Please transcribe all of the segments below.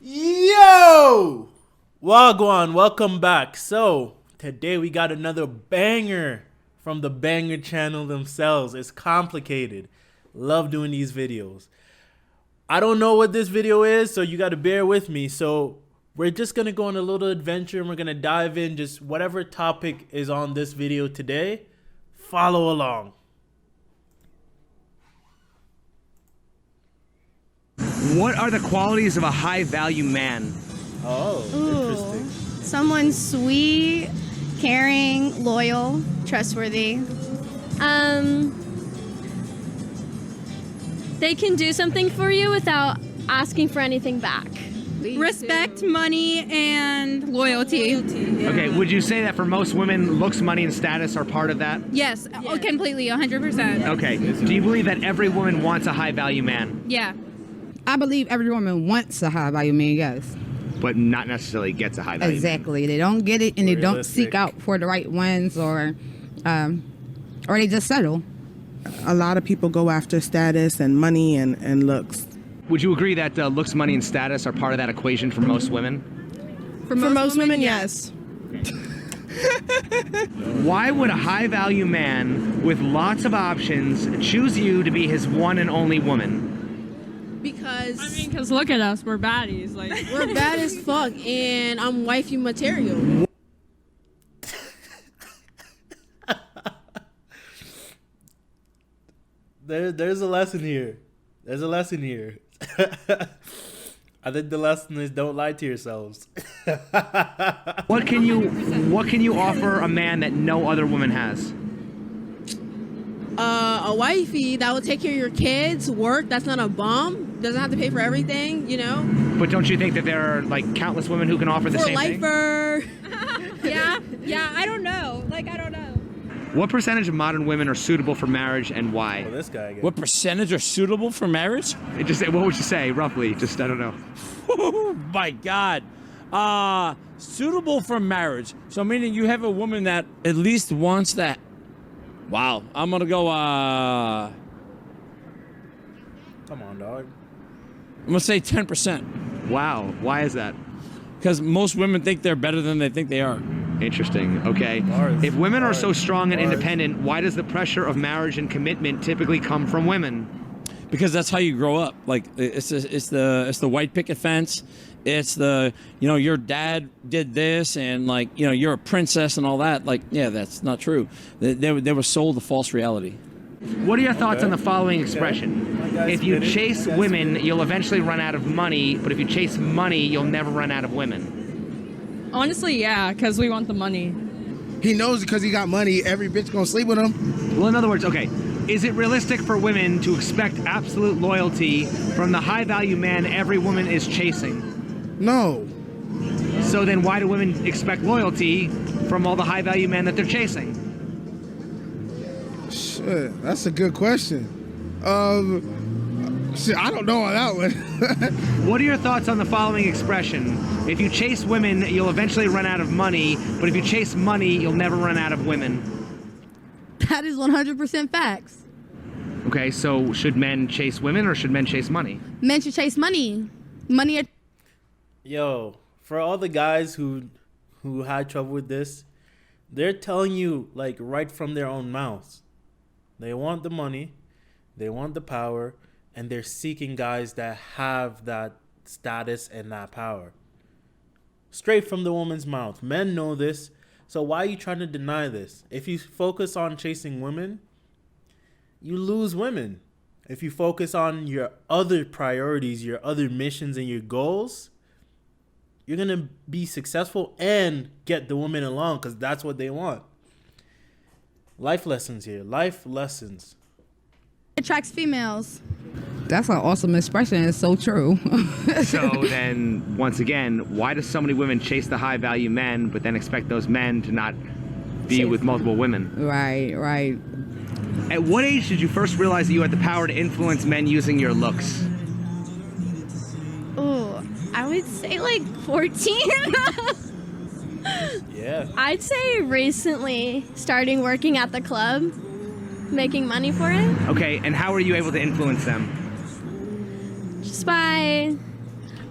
Yo! Wagwan, welcome back. So, today we got another banger from the banger channel themselves. It's complicated. Love doing these videos. I don't know what this video is, so you got to bear with me. So, we're just going to go on a little adventure and we're going to dive in just whatever topic is on this video today. Follow along. What are the qualities of a high-value man? Oh, interesting. Someone sweet, caring, loyal, trustworthy. They can do something for you without asking for anything back. Respect, money, and loyalty. Okay, would you say that for most women, looks, money, and status are part of that? Yes, completely, 100%. Okay, do you believe that every woman wants a high-value man? Yeah. I believe every woman wants a high value man, yes. But not necessarily gets a high-value man. Exactly. They don't get it and they don't Realistic. seek out for the right ones or they just settle. A lot of people go after status and money and looks. Would you agree that looks, money, and status are part of that equation for most women? For most women, yes. Why would a high-value man with lots of options choose you to be his one and only woman? Because look at us, we're baddies. Like we're bad as fuck, and I'm wifey material. There's a lesson here. There's a lesson here. I think the lesson is don't lie to yourselves. What can you offer a man that no other woman has? A wifey that will take care of your kids, work, that's not a bum, doesn't have to pay for everything, you know? But don't you think that there are like countless women who can offer the For same thing? lifer. yeah, I don't know. I don't know. What percentage of modern women are suitable for marriage and why? Oh, this guy again. What percentage are suitable for marriage? What would you say, roughly? Just, I don't know. Oh my God. Suitable for marriage. So meaning you have a woman that at least wants that. Wow. I'm going to go, Come on, dog. I'm going to say 10%. Wow. Why is that? Because most women think they're better than they think they are. Interesting. Okay. Bars. If women are so strong and Bars. independent, why does the pressure of marriage and commitment typically come from women? Because that's how you grow up. Like it's the white picket fence. It's the, your dad did this and like, you're a princess and all that. Like, yeah, that's not true. They were sold a false reality. What are your thoughts on the following expression? If you chase women, you'll eventually run out of money, but if you chase money, you'll never run out of women. honestly, yeah, because we want the money. He knows because he got money, every bitch gonna sleep with him. Well, in other words, okay, is it realistic for women to expect absolute loyalty from the high-value man every woman is chasing? No. So then why do women expect loyalty from all the high-value men that they're chasing? Shit, that's a good question. Shit, I don't know on that one. What are your thoughts on the following expression? If you chase women, you'll eventually run out of money, but if you chase money, you'll never run out of women. That is 100% facts. Okay, so should men chase women or should men chase money? Men should chase money. Money. Yo, for all the guys who had trouble with this, they're telling you like right from their own mouths. They want the money, they want the power, and they're seeking guys that have that status and that power. Straight from the woman's mouth. Men know this, so why are you trying to deny this? If you focus on chasing women, you lose women. If you focus on your other priorities, your other missions and your goals, you're going to be successful and get the woman along because that's what they want. Life lessons here. Life lessons. Attracts females. That's an awesome expression. It's so true. So then, once again, why do so many women chase the high-value men, but then expect those men to not be with multiple women? Right. At what age did you first realize that you had the power to influence men using your looks? Oh, I would say like 14. Yeah. I'd say recently starting working at the club, making money for it. Okay, and how were you able to influence them? Just by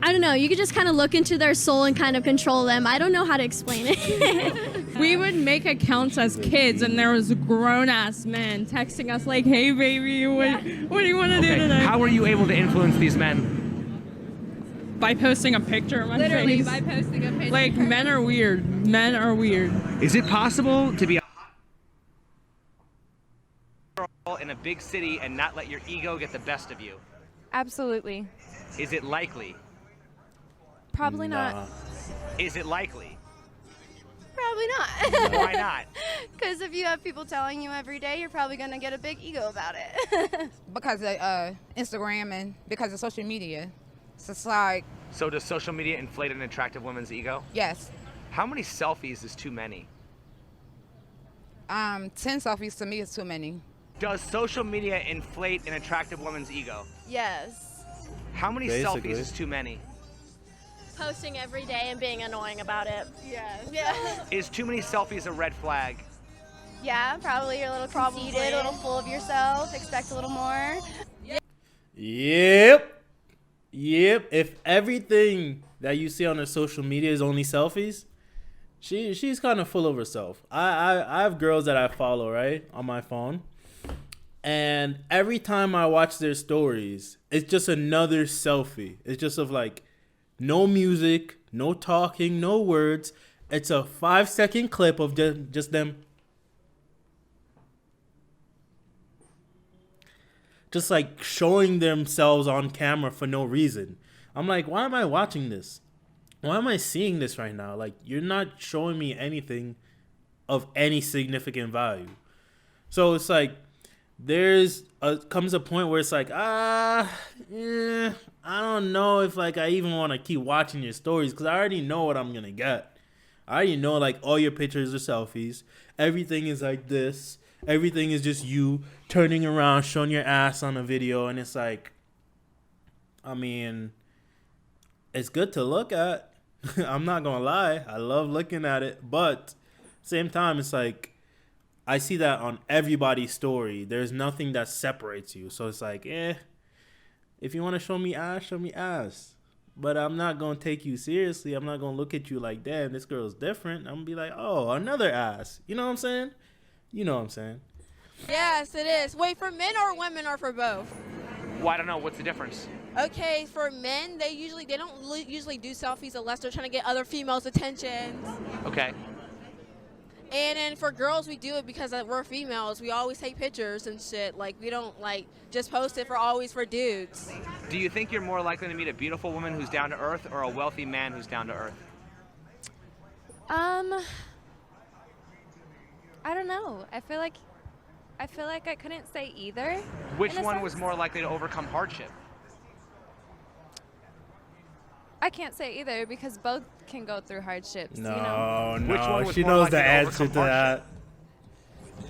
I don't know. You could just kind of look into their soul and kind of control them. I don't know how to explain it. We would make accounts as kids, and there was grown-ass men texting us like, "Hey, baby, what do you want to do tonight?" How were you able to influence these men? By posting a picture of my Literally, face. by posting a picture. Like, men are weird. Men are weird. Is it possible to be a girl in a big city and not let your ego get the best of you? Absolutely. Is it likely? Probably not. Is it likely? Probably not. Why not? Because if you have people telling you every day, you're probably going to get a big ego about it. Because of Instagram and because of social media. So it's like, So does social media inflate an attractive woman's ego? yes. How many selfies is too many? 10 selfies to me is too many. Does social media inflate an attractive woman's ego? Yes. How many Basically. selfies is too many? Posting every day and being annoying about it. Yes. Yeah. Is too many selfies a red flag? Yeah, probably you're a little conceited, a little full of yourself, expect a little more. Yep. If everything that you see on her social media is only selfies, she's kind of full of herself. I have girls that I follow, right, on my phone. And every time I watch their stories, it's just another selfie. It's just of like no music, no talking, no words. It's a 5-second clip of just them. Just like showing themselves on camera for no reason. I'm like, why am I watching this? Why am I seeing this right now? Like, you're not showing me anything of any significant value. So it's like, comes a point where it's like, I don't know if like I even want to keep watching your stories because I already know what I'm gonna get. I already know like all your pictures are selfies. Everything is like this. Everything is just you turning around, showing your ass on a video, and it's like, I mean, it's good to look at. I'm not gonna lie, I love looking at it, but same time, it's like I see that on everybody's story. There's nothing that separates you, so it's like, if you want to show me ass, but I'm not gonna take you seriously. I'm not gonna look at you like, damn, this girl's different. I'm gonna be like, oh, another ass. You know what I'm saying? You know what I'm saying? Yes, it is. Wait, for men or women or for both? Well, I don't know. What's the difference? Okay, for men, they don't usually do selfies unless they're trying to get other females' attention. Okay. And then for girls, we do it because we're females. We always take pictures and shit. Like, we don't, like, just post it for dudes. Do you think you're more likely to meet a beautiful woman who's down to earth or a wealthy man who's down to earth? I don't know. I feel like I couldn't say either. Which one was more likely to overcome hardship? I can't say either because both can go through hardships. No, you know? Which one was she more knows likely the to answer overcome to that.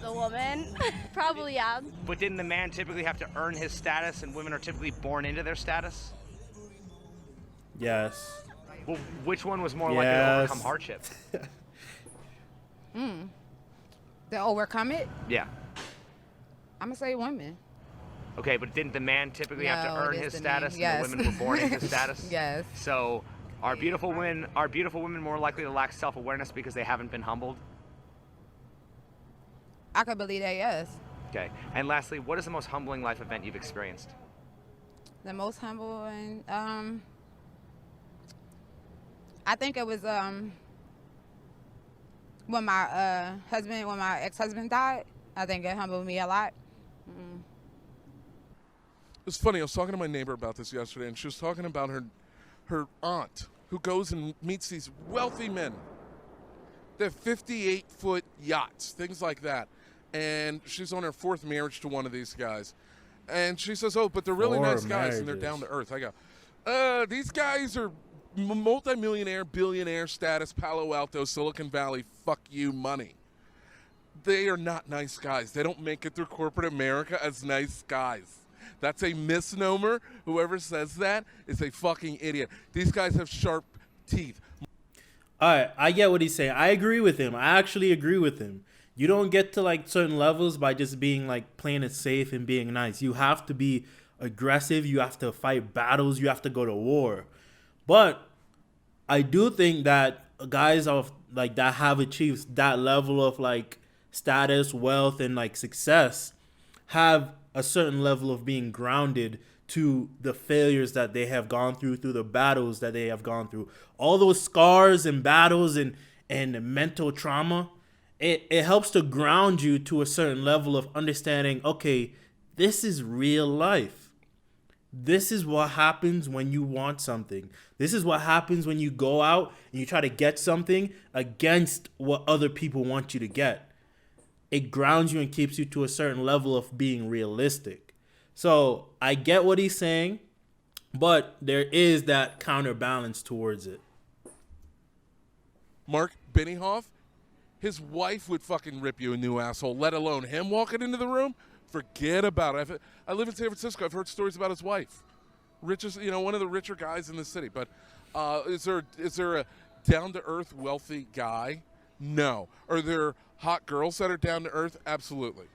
The woman? Probably, yeah. But didn't the man typically have to earn his status and women are typically born into their status? Yes. Well, which one was more likely to overcome hardship? To overcome it, Yeah. I'm going to say women. Okay, but didn't the man typically have to No, earn it is his the status man. Yes. and the women were born into status? Yes. So are beautiful women more likely to lack self-awareness because they haven't been humbled? I could believe that, yes. Okay. And lastly, what is the most humbling life event you've experienced? The most humble and I think it was when my ex-husband died. I think it humbled me a lot. It's funny, I was talking to my neighbor about this yesterday, and she was talking about her aunt who goes and meets these wealthy men. They have 58-foot yachts, things like that. And she's on her 4th marriage to one of these guys. And she says, oh, but they're really nice guys, and they're down to earth. I go, these guys are multi-millionaire, billionaire status, Palo Alto, Silicon Valley, fuck you money. They are not nice guys. They don't make it through corporate America as nice guys. That's a misnomer. Whoever says that is a fucking idiot. These guys have sharp teeth. All right, I get what he's saying. I agree with him. I actually agree with him. You don't get to like certain levels by just being like playing it safe and being nice. You have to be aggressive. You have to fight battles. You have to go to war. But I do think that guys of like that have achieved that level of like status, wealth, and like success have a certain level of being grounded to the failures that they have gone through the battles that they have gone through. All those scars and battles and mental trauma, it helps to ground you to a certain level of understanding, okay, this is real life. This is what happens when you want something. This is what happens when you go out and you try to get something against what other people want you to get. It grounds you and keeps you to a certain level of being realistic. So I get what he's saying, but there is that counterbalance towards it. Mark Benioff, his wife would fucking rip you a new asshole, let alone him walking into the room. Forget about it. I live in San Francisco. I've heard stories about his wife. Richest, one of the richer guys in the city. But is there a down-to-earth, wealthy guy? No. Are there hot girls that are down-to-earth? Absolutely.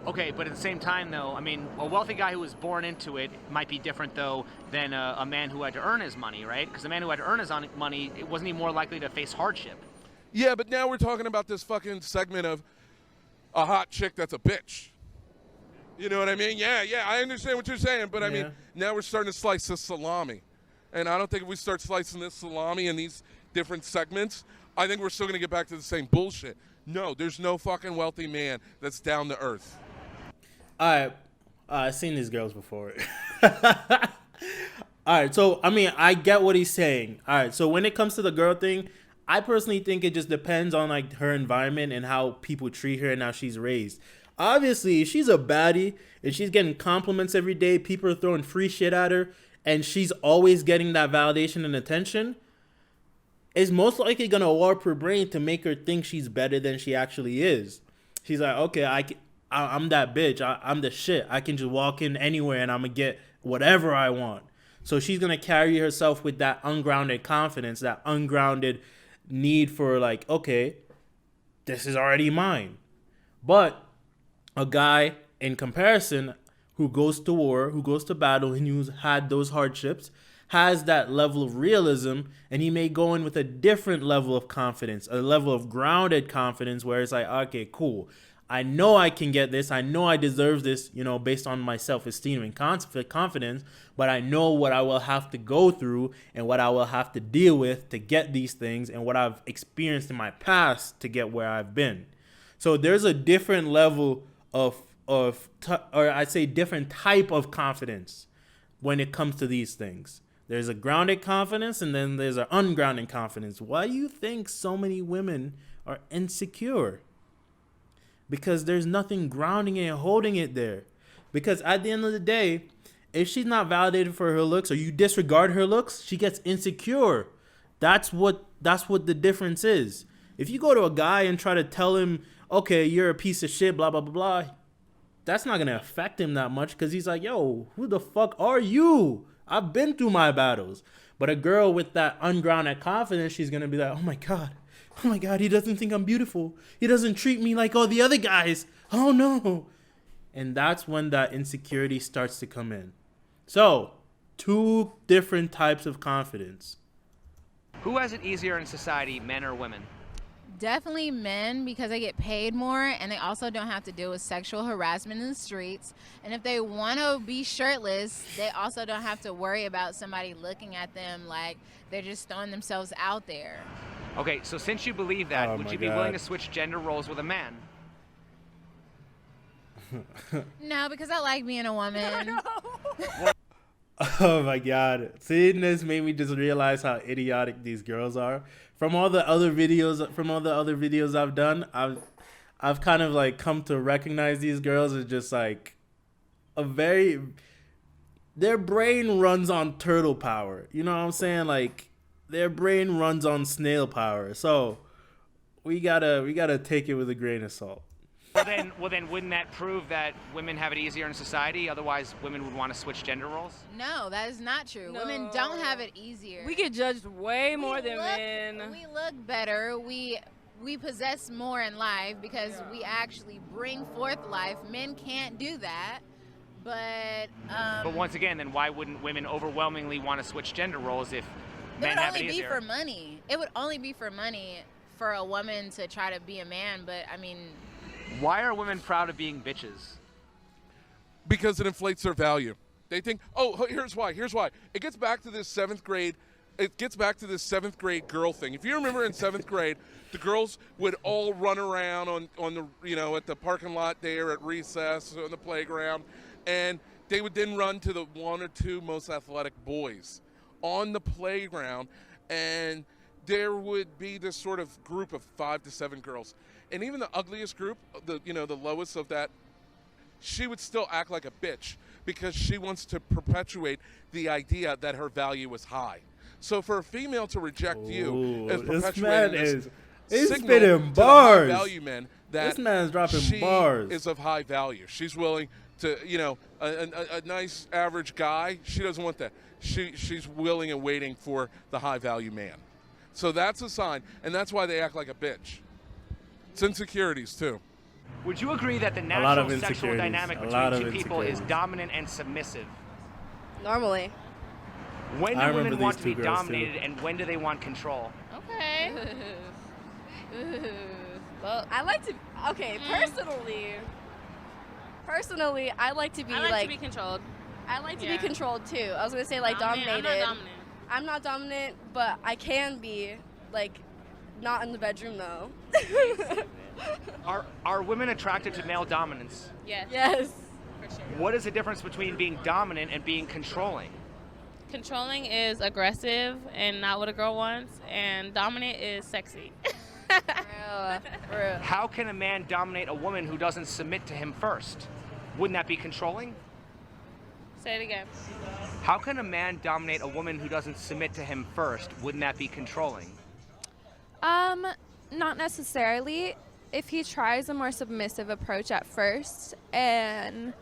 Okay, but at the same time, though, I mean, a wealthy guy who was born into it might be different, though, than a man who had to earn his money, right? Because the man who had to earn his money, wasn't he more likely to face hardship? Yeah, but now we're talking about this fucking segment of a hot chick that's a bitch. You know what I mean? Yeah, I understand what you're saying, but I mean, now we're starting to slice this salami. And I don't think if we start slicing this salami in these different segments, I think we're still going to get back to the same bullshit. No, there's no fucking wealthy man that's down to earth. I've seen these girls before. All right, so, I mean, I get what he's saying. All right, so when it comes to the girl thing, I personally think it just depends on, like, her environment and how people treat her and how she's raised. Obviously, if she's a baddie and she's getting compliments every day, people are throwing free shit at her, and she's always getting that validation and attention, it's most likely going to warp her brain to make her think she's better than she actually is. She's like, okay, I'm that bitch. I'm the shit. I can just walk in anywhere and I'm going to get whatever I want. So she's going to carry herself with that ungrounded confidence, that ungrounded need for like, okay, this is already mine. But a guy in comparison who goes to war, who goes to battle, and who's had those hardships, has that level of realism, and he may go in with a different level of confidence, a level of grounded confidence where it's like, okay, cool. I know I can get this. I know I deserve this, based on my self-esteem and confidence, but I know what I will have to go through and what I will have to deal with to get these things and what I've experienced in my past to get where I've been. So there's a different level or I'd say different type of confidence when it comes to these things. There's a grounded confidence and then there's an ungrounded confidence. Why do you think so many women are insecure? Because there's nothing grounding it and holding it there. Because at the end of the day, if she's not validated for her looks or you disregard her looks, she gets insecure. That's what the difference is. If you go to a guy and try to tell him, okay, you're a piece of shit, blah, blah, blah, blah, that's not going to affect him that much because he's like, yo, who the fuck are you? I've been through my battles. But a girl with that ungrounded confidence, she's going to be like, oh my God, he doesn't think I'm beautiful. He doesn't treat me like all the other guys. Oh no. And that's when that insecurity starts to come in. So, two different types of confidence. Who has it easier in society, men or women? Definitely men, because they get paid more and they also don't have to deal with sexual harassment in the streets. And if they want to be shirtless, they also don't have to worry about somebody looking at them like they're just throwing themselves out there. Okay, so since you believe that, would you be willing to switch gender roles with a man? No, because I like being a woman. Oh my God. Seeing this made me just realize how idiotic these girls are. From all the other videos I've done, I've kind of like come to recognize these girls as just like their brain runs on turtle power. You know what I'm saying? Like their brain runs on snail power. So we gotta take it with a grain of salt. Well then, wouldn't that prove that women have it easier in society? Otherwise, women would want to switch gender roles? No, that is not true. No. Women don't have it easier. We get judged way more than men. We look better. We possess more in life because we actually bring forth life. Men can't do that. But once again, then why wouldn't women overwhelmingly want to switch gender roles if men would have only it be easier. for money. It would only be for money for a woman to try to be a man, but I mean, Why are women proud of being bitches? Because it inflates their value. They think, oh, here's why. It gets back to this seventh grade girl thing. If you remember in seventh grade, the girls would all run around on the, at the parking lot there at recess, on the playground, and they would then run to the one or two most athletic boys on the playground, and there would be this sort of group of 5 to 7 girls. And even the ugliest group, the lowest of that, she would still act like a bitch because she wants to perpetuate the idea that her value is high. So for a female to reject you is perpetuating this signal spitting to bars. the high value men that This man's dropping she bars. is of high value. She's willing to, a nice average guy, she doesn't want that. She's willing and waiting for the high value man. So that's a sign, and that's why they act like a bitch. It's insecurities too. Would you agree that the lot of natural sexual insecurities. dynamic A lot between of two people is insecurities. dominant and submissive? Normally. When I do remember women want these to be two girls, too. dominated, and when do they want control? Okay. Well, I like to. Okay, personally, I like to be I like to be controlled. I like to Yeah. be controlled too. I was gonna say like Dominant. dominated. I'm not dominant. I'm not dominant, but I can be like not in the bedroom though. Are women attracted to male dominance? Yes. Yes. For sure. What is the difference between being dominant and being controlling? Controlling is aggressive and not what a girl wants, and dominant is sexy. For real. How can a man dominate a woman who doesn't submit to him first? Wouldn't that be controlling? Say it again. How can a man dominate a woman who doesn't submit to him first? Wouldn't that be controlling? Not necessarily. If he tries a more submissive approach at first and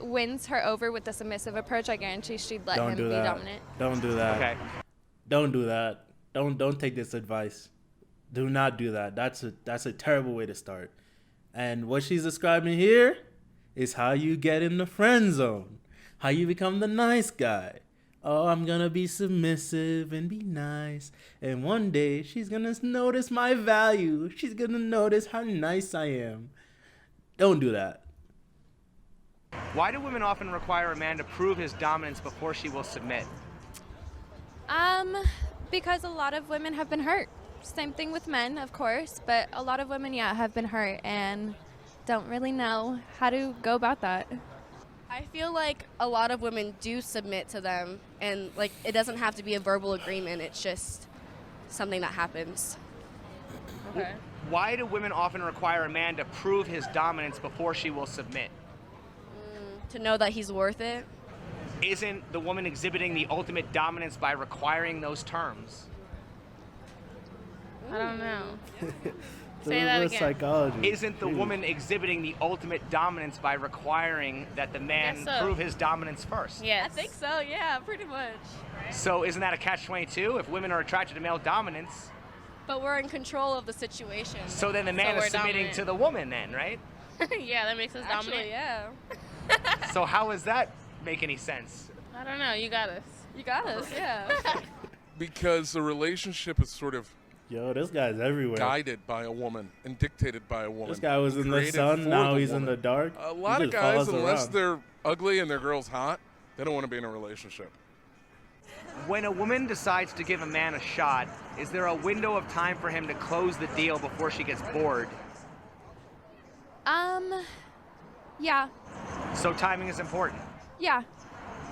wins her over with the submissive approach, I guarantee she'd let Don't him do be that. dominant. Don't do that. Okay. Don't do that. Don't take this advice. Do not do that. That's a terrible way to start. And what she's describing here is how you get in the friend zone. How you become the nice guy. Oh, I'm gonna be submissive and be nice. And one day she's gonna notice my value. She's gonna notice how nice I am. Don't do that. Why do women often require a man to prove his dominance before she will submit? Because a lot of women have been hurt. Same thing with men, of course, but a lot of women, have been hurt and don't really know how to go about that. I feel like a lot of women do submit to them, and like it doesn't have to be a verbal agreement. It's just something that happens. Okay. Why do women often require a man to prove his dominance before she will submit? To know that he's worth it. Isn't the woman exhibiting the ultimate dominance by requiring those terms? I don't know. It's Say that reverse again. psychology. Isn't the Jeez. woman exhibiting the ultimate dominance by requiring that the man Yes, so. prove his dominance first? Yes. I think so. Yeah, pretty much. So isn't that a catch-22? If women are attracted to male dominance, But we're in control of the situation. so then the man we're is submitting dominant. to the woman then, right? Yeah, that makes us dominant. Actually, yeah. So how does that make any sense? I don't know. You got us. You got us. Yeah. Because the relationship is sort of Yo, this guy's everywhere. guided by a woman and dictated by a woman. This guy was in the Created sun, for now the he's in woman. the dark. A He lot of just guys, follows unless around. they're ugly and their girl's hot, they don't want to be in a relationship. When a woman decides to give a man a shot, is there a window of time for him to close the deal before she gets bored? Yeah. So timing is important. Yeah.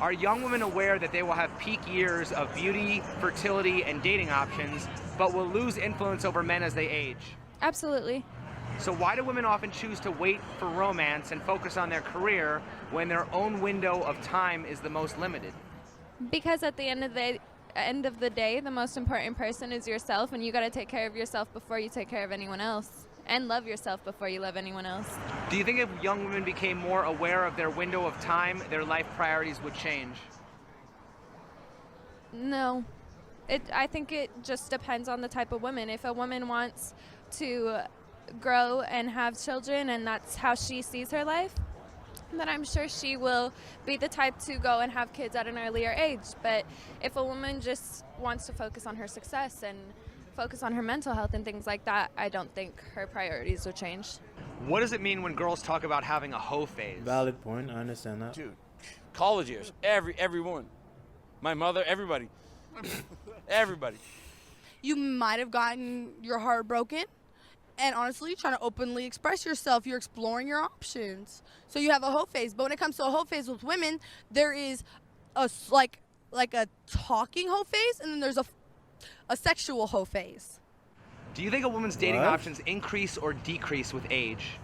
Are young women aware that they will have peak years of beauty, fertility, and dating options, but will lose influence over men as they age? Absolutely. So why do women often choose to wait for romance and focus on their career when their own window of time is the most limited? Because at the end of the day, the most important person is yourself, and you got to take care of yourself before you take care of anyone else, and love yourself before you love anyone else. Do you think if young women became more aware of their window of time, their life priorities would change? No. I think it just depends on the type of woman. If a woman wants to grow and have children and that's how she sees her life, then I'm sure she will be the type to go and have kids at an earlier age. But if a woman just wants to focus on her success and focus on her mental health and things like that, I don't think her priorities will change. What does it mean when girls talk about having a hoe phase? Valid point. I understand that. Dude, college years, everyone, my mother, everybody, everybody. You might have gotten your heart broken, and honestly, trying to openly express yourself, you're exploring your options. So you have a hoe phase. But when it comes to a hoe phase with women, there is like a talking hoe phase, and then there's a sexual hoe phase. Do you think a woman's dating What? options increase or decrease with age?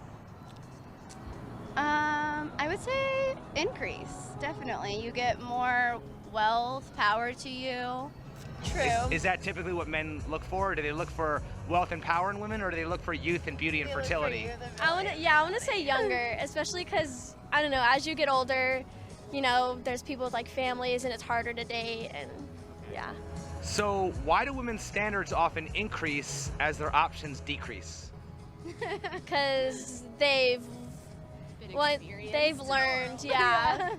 I would say increase, definitely. You get more wealth, power to you. True. Is that typically what men look for? Do they look for wealth and power in women, or do they look for youth and beauty and fertility? I want to say younger, especially because, I don't know, as you get older, you know, there's people with like families and it's harder to date, and yeah. So why do women's standards often increase as their options decrease? Because they've learned, yeah.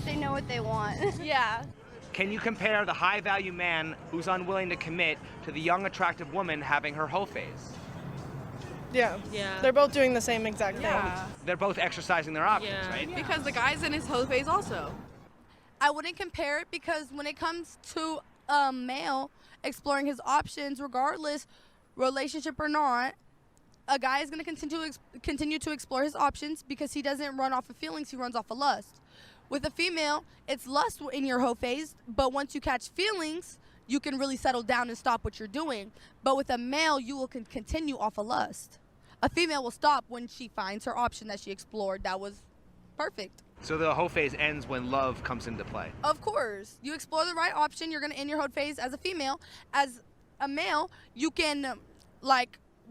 They know what they want. Yeah. Can you compare the high-value man who's unwilling to commit to the young, attractive woman having her hoe phase? Yeah. They're both doing the same exact thing. They're both exercising their options, right? Because the guy's in his hoe phase also. I wouldn't compare it because when it comes to a male exploring his options, regardless, relationship or not, a guy is going to continue to explore his options because he doesn't run off of feelings, he runs off of lust. With a female, it's lust in your hoe phase, but once you catch feelings, you can really settle down and stop what you're doing. But with a male, you will continue off of lust. A female will stop when she finds her option that she explored that was perfect. So the hoe phase ends when love comes into play. Of course. You explore the right option, you're going to end your hoe phase as a female. As a male, you can,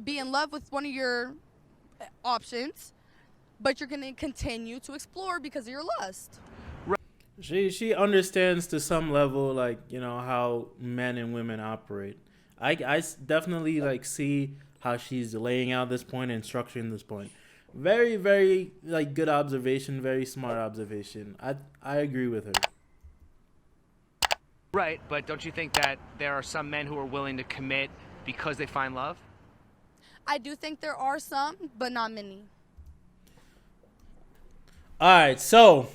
be in love with one of your options, but you're going to continue to explore because of your lust. She understands to some level, how men and women operate. I definitely see how she's laying out this point and structuring this point. Very, very good observation, very smart observation. I agree with her. Right, but don't you think that there are some men who are willing to commit because they find love? I do think there are some, but not many. All right, so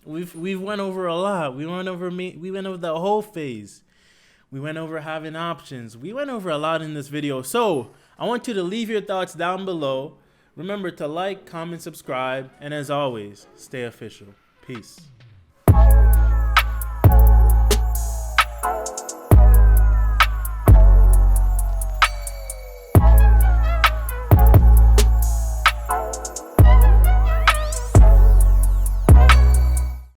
we went over a lot. We went over the whole phase. We went over having options. We went over a lot in this video. So I want you to leave your thoughts down below. Remember to like, comment, subscribe, and as always, stay official. Peace.